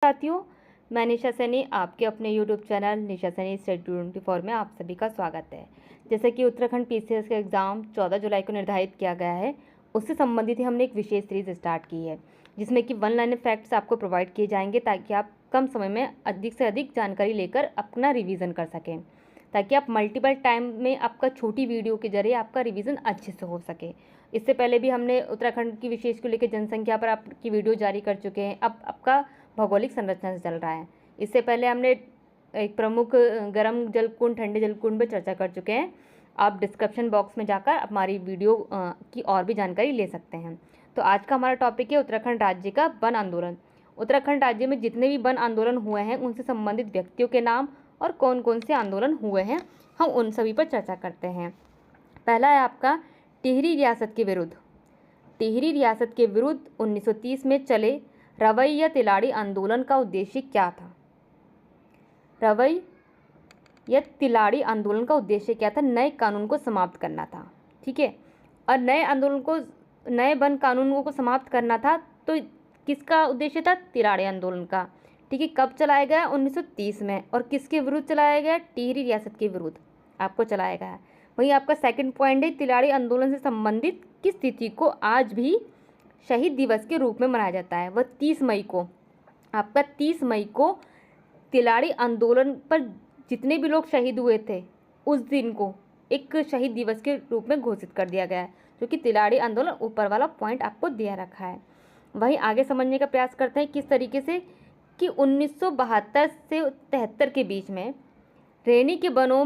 साथियों, मैं निशा सैनी, आपके अपने यूट्यूब चैनल निशा सैनी स्टडी 24 में आप सभी का स्वागत है। जैसे कि उत्तराखंड पीसीएस का एग्ज़ाम 14 जुलाई को निर्धारित किया गया है, उससे संबंधित ही हमने एक विशेष सीरीज़ स्टार्ट की है, जिसमें कि वन लाइनर फैक्ट्स आपको प्रोवाइड किए जाएंगे ताकि आप कम समय में अधिक से अधिक जानकारी लेकर अपना रिवीजन कर सकें, ताकि आप मल्टीपल टाइम में आपका छोटी वीडियो के जरिए आपका रिवीजन अच्छे से हो सके। इससे पहले भी हमने उत्तराखंड की विशेष को लेकर जनसंख्या पर आपकी वीडियो जारी कर चुके हैं। अब आपका भौगोलिक संरचना से चल रहा है। इससे पहले हमने एक प्रमुख गर्म जलकुंड, ठंडे जलकुंड पर चर्चा कर चुके हैं। आप डिस्क्रिप्शन बॉक्स में जाकर हमारी वीडियो की और भी जानकारी ले सकते हैं। तो आज का हमारा टॉपिक है उत्तराखंड राज्य का वन आंदोलन। उत्तराखंड राज्य में जितने भी वन आंदोलन हुए हैं उनसे संबंधित व्यक्तियों के नाम और कौन कौन से आंदोलन हुए हैं, हम उन सभी पर चर्चा करते हैं। पहला है आपका टिहरी रियासत के विरुद्ध। टिहरी रियासत के विरुद्ध 1930 में चले रवई या तिलाड़ी आंदोलन का उद्देश्य क्या था? रवई या तिलाड़ी आंदोलन का उद्देश्य क्या था? नए कानून को समाप्त करना था। ठीक है, और नए वन कानूनों को समाप्त करना था। तो किसका उद्देश्य था? तिलाड़ी आंदोलन का। ठीक है, कब चलाया गया? 1930 में। और किसके विरुद्ध चलाया गया? टिहरी रियासत के विरुद्ध आपको चलाया गया है। वहीं आपका सेकंड पॉइंट है, तिलाड़ी आंदोलन से संबंधित किस तिथि को आज भी शहीद दिवस के रूप में मनाया जाता है? वह 30 मई को। आपका 30 मई को तिलाड़ी आंदोलन पर जितने भी लोग शहीद हुए थे उस दिन को एक शहीद दिवस के रूप में घोषित कर दिया गया है, जो कि तिलाड़ी आंदोलन ऊपर वाला पॉइंट आपको दिया रखा है। वहीं आगे समझने का प्रयास करते हैं किस तरीके से कि 1972 से 73 के बीच में रैनी के वनों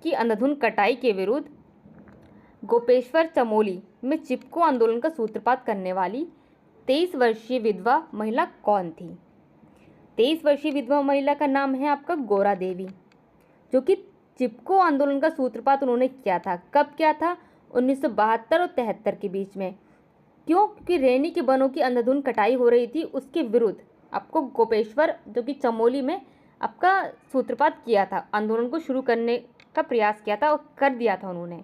की अंधाधुंध कटाई के विरुद्ध गोपेश्वर चमोली में चिपको आंदोलन का सूत्रपात करने वाली 23 वर्षीय विधवा महिला कौन थी? 23 वर्षीय विधवा महिला का नाम है आपका गोरा देवी, जो कि चिपको आंदोलन का सूत्रपात उन्होंने किया था। कब किया था? 1972 और 73 के बीच में। क्यों? क्योंकि रैनी के वनों की अंधाधुंध कटाई हो रही थी, उसके विरुद्ध आपको गोपेश्वर जो कि चमोली में आपका सूत्रपात किया था, आंदोलन को शुरू करने का प्रयास किया था और कर दिया था उन्होंने।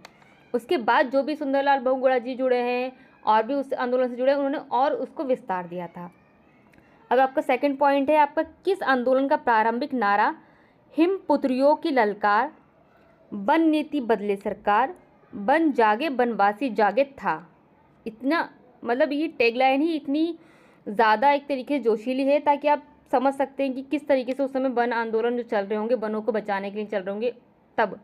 उसके बाद जो भी सुंदरलाल बहुगुणा जी जुड़े हैं और भी उस आंदोलन से जुड़े हैं, उन्होंने और उसको विस्तार दिया था। अब आपका सेकंड पॉइंट है आपका किस आंदोलन का प्रारंभिक नारा हिम पुत्रियों की ललकार, वन नीति बदले सरकार, वन जागे बनवासी जागे था? इतना मतलब ये टैगलाइन ही इतनी ज़्यादा एक तरीके से जोशीली है ताकि आप समझ सकते हैं कि किस तरीके से उस समय वन आंदोलन जो चल रहे होंगे, वनों को बचाने के लिए चल रहे होंगे तब।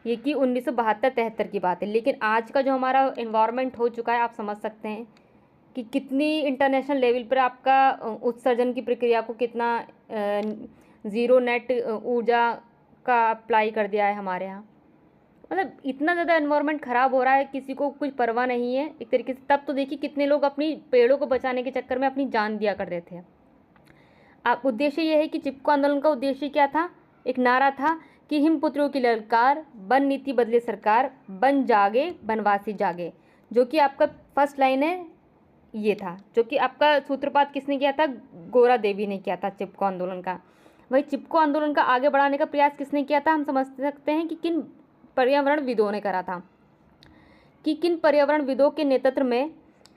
ये कि 1972-73 की बात है। लेकिन आज का जो हमारा एनवायरनमेंट हो चुका है, आप समझ सकते हैं कि कितनी इंटरनेशनल लेवल पर आपका उत्सर्जन की प्रक्रिया को कितना ज़ीरो नेट ऊर्जा का अप्लाई कर दिया है हमारे यहाँ। मतलब इतना ज़्यादा एनवायरनमेंट ख़राब हो रहा है, किसी को कुछ परवाह नहीं है एक तरीके से। तब तो देखिए कितने लोग अपनी पेड़ों को बचाने के चक्कर में अपनी जान दिया करते थे। आप उद्देश्य ये है कि चिपको आंदोलन का उद्देश्य क्या था? एक नारा था कि हिम पुत्रों की ललकार, वन नीति बदले सरकार, वन जागे बनवासी जागे, जो कि आपका फर्स्ट लाइन है ये था, जो कि आपका सूत्रपात किसने किया था? गोरा देवी ने किया था चिपको आंदोलन का। वही चिपको आंदोलन का आगे बढ़ाने का प्रयास किसने किया था? हम समझ सकते हैं कि किन पर्यावरणविदों ने करा था, कि किन पर्यावरणविदों के नेतृत्व में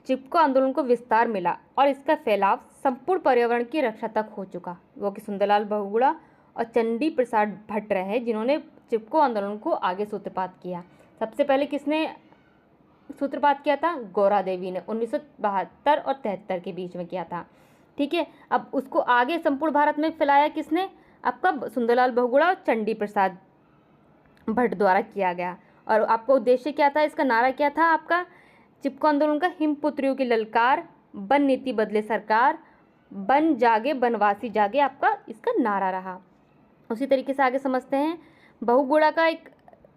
चिपको आंदोलन को विस्तार मिला और इसका फैलाव संपूर्ण पर्यावरण की रक्षा तक हो चुका। वो कि सुंदरलाल बहुगुणा और चंडी प्रसाद भट्ट रहे जिन्होंने चिपको आंदोलन को आगे सूत्रपात किया। सबसे पहले किसने सूत्रपात किया था? गोरा देवी ने 1972 और 73 के बीच में किया था। ठीक है, अब उसको आगे संपूर्ण भारत में फैलाया किसने? आपका सुंदरलाल बहुगुणा और चंडी प्रसाद भट्ट द्वारा किया गया। और आपका उद्देश्य क्या था? इसका नारा क्या था आपका चिपको आंदोलन का? हिम पुत्रियों की ललकार, वन नीति बदले सरकार, वन जागे बनवासी जागे, आपका इसका नारा रहा। उसी तरीके से आगे समझते हैं, बहुगुणा का एक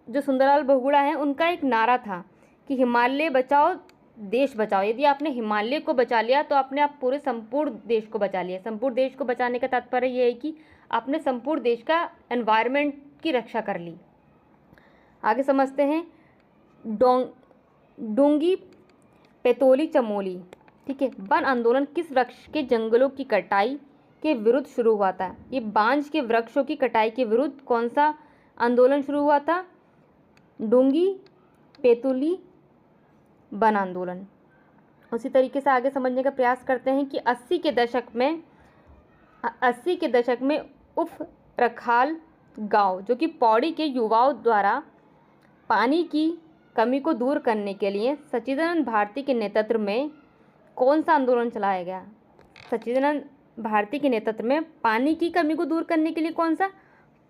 जो सुंदरलाल बहुगुणा है उनका एक नारा था कि हिमालय बचाओ देश बचाओ। यदि आपने हिमालय को बचा लिया तो आपने आप पूरे संपूर्ण देश को बचा लिया। संपूर्ण देश को बचाने का तात्पर्य ये है कि आपने संपूर्ण देश का एनवायरनमेंट की रक्षा कर ली। आगे समझते हैं, डोंगी पेतोली चमोली। ठीक है, वन आंदोलन किस वृक्ष के जंगलों की कटाई के विरुद्ध शुरू हुआ था? ये बांज के वृक्षों की कटाई के विरुद्ध कौन सा आंदोलन शुरू हुआ था? डोंगी पेतोली वन आंदोलन। उसी तरीके से आगे समझने का प्रयास करते हैं कि 80 के दशक में 80 के दशक में उफ रखाल गांव जो कि पौड़ी के युवाओं द्वारा पानी की कमी को दूर करने के लिए सच्चिदानंद भारती के नेतृत्व में कौन सा आंदोलन चलाया गया? सच्चिदानंद भारती के नेतृत्व में पानी की कमी को दूर करने के लिए कौन सा?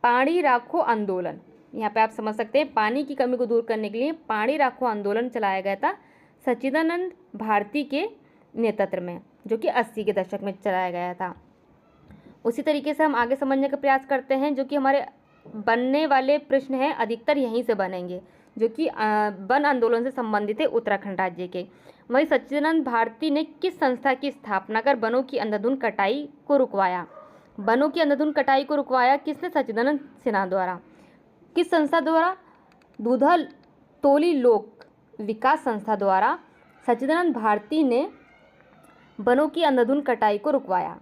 पानी राखो आंदोलन। यहाँ पे आप समझ सकते हैं, पानी की कमी को दूर करने के लिए पानी राखो आंदोलन चलाया गया था सच्चिदानंद भारती के नेतृत्व में, जो कि 80 के दशक में चलाया गया था। उसी तरीके से हम आगे समझने का प्रयास करते हैं, जो कि हमारे बनने वाले प्रश्न हैं अधिकतर यहीं से बनेंगे, जो कि वन आंदोलन से संबंधित है उत्तराखंड राज्य के। वहीं सच्चिदानंद भारती ने किस संस्था की स्थापना कर वनों की अंधाधुंध कटाई को रुकवाया? वनों की अंधाधुंध कटाई को रुकवाया किसने? सच्चिदानंद सिन्हा द्वारा। किस संस्था द्वारा? दूधा तोली लोक विकास संस्था द्वारा सच्चिदानंद भारती ने वनों की अंधाधुंध कटाई को रुकवाया।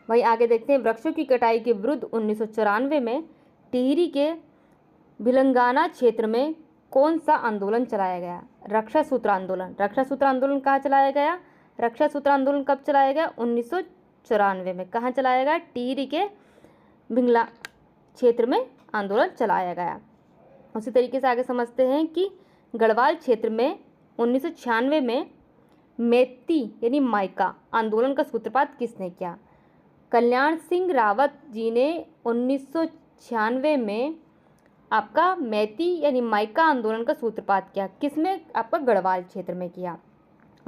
वहीं आगे देखते हैं, वृक्षों की कटाई के विरुद्ध 1994 में टिहरी के भिलंगाना क्षेत्र में कौन सा आंदोलन चलाया गया? रक्षा सूत्र आंदोलन। रक्षा सूत्र आंदोलन कहाँ चलाया गया? रक्षा सूत्र आंदोलन कब चलाया गया? 1994 में। कहाँ चलाया गया? टिहरी के भिंगला क्षेत्र में आंदोलन चलाया गया। उसी तरीके से आगे समझते हैं कि गढ़वाल क्षेत्र में 1996 में मेती यानी माइका आंदोलन का सूत्रपात किसने किया? कल्याण सिंह रावत जी ने 1996 में आपका मैती यानी माइका आंदोलन का सूत्रपात किया। किसमें? आपका गढ़वाल क्षेत्र में किया।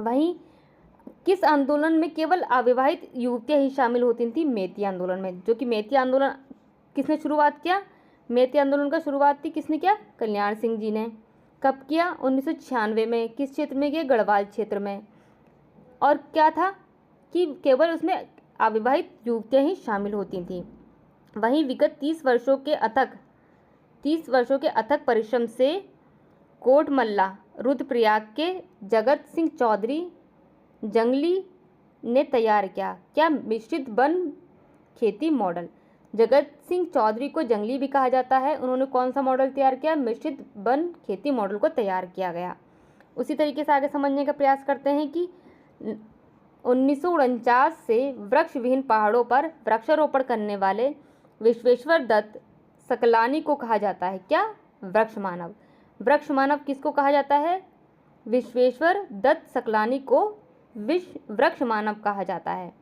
वहीं किस आंदोलन में केवल अविवाहित युवतियां ही शामिल होती थी? मेती आंदोलन में। जो कि मेती आंदोलन किसने शुरुआत किया? मेती आंदोलन का शुरुआत थी किसने किया? कल्याण सिंह जी ने। कब किया? 1996 में। किस क्षेत्र में किया? गढ़वाल क्षेत्र में। और क्या था कि केवल उसमें अविवाहित युवतियां ही शामिल होती थीं। वहीं विगत 30 वर्षों के अथक परिश्रम से कोटमल्ला रुद्रप्रयाग के जगत सिंह चौधरी जंगली ने तैयार किया क्या? मिश्रित वन खेती मॉडल। जगत सिंह चौधरी को जंगली भी कहा जाता है। उन्होंने कौन सा मॉडल तैयार किया? मिश्रित वन खेती मॉडल को तैयार किया गया। उसी तरीके से आगे समझने का प्रयास करते हैं कि 1949 से वृक्ष विहीन पहाड़ों पर वृक्षारोपण करने वाले विश्वेश्वर दत्त सकलानी को कहा जाता है क्या? वृक्ष मानव। वृक्ष मानव किसको कहा जाता है? विश्वेश्वर दत्त सकलानी को वृक्ष मानव कहा जाता है।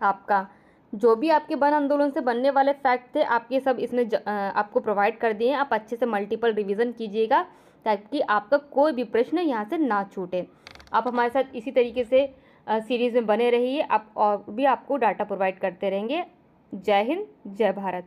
आपका जो भी आपके वन आंदोलन से बनने वाले फैक्ट थे आपके सब इसमें आपको प्रोवाइड कर दिए हैं। आप अच्छे से मल्टीपल रिवीजन कीजिएगा ताकि आपका कोई भी प्रश्न यहाँ से ना छूटे। आप हमारे साथ इसी तरीके से सीरीज़ में बने रहिए। आप और भी आपको डाटा प्रोवाइड करते रहेंगे। जय हिंद, जय भारत।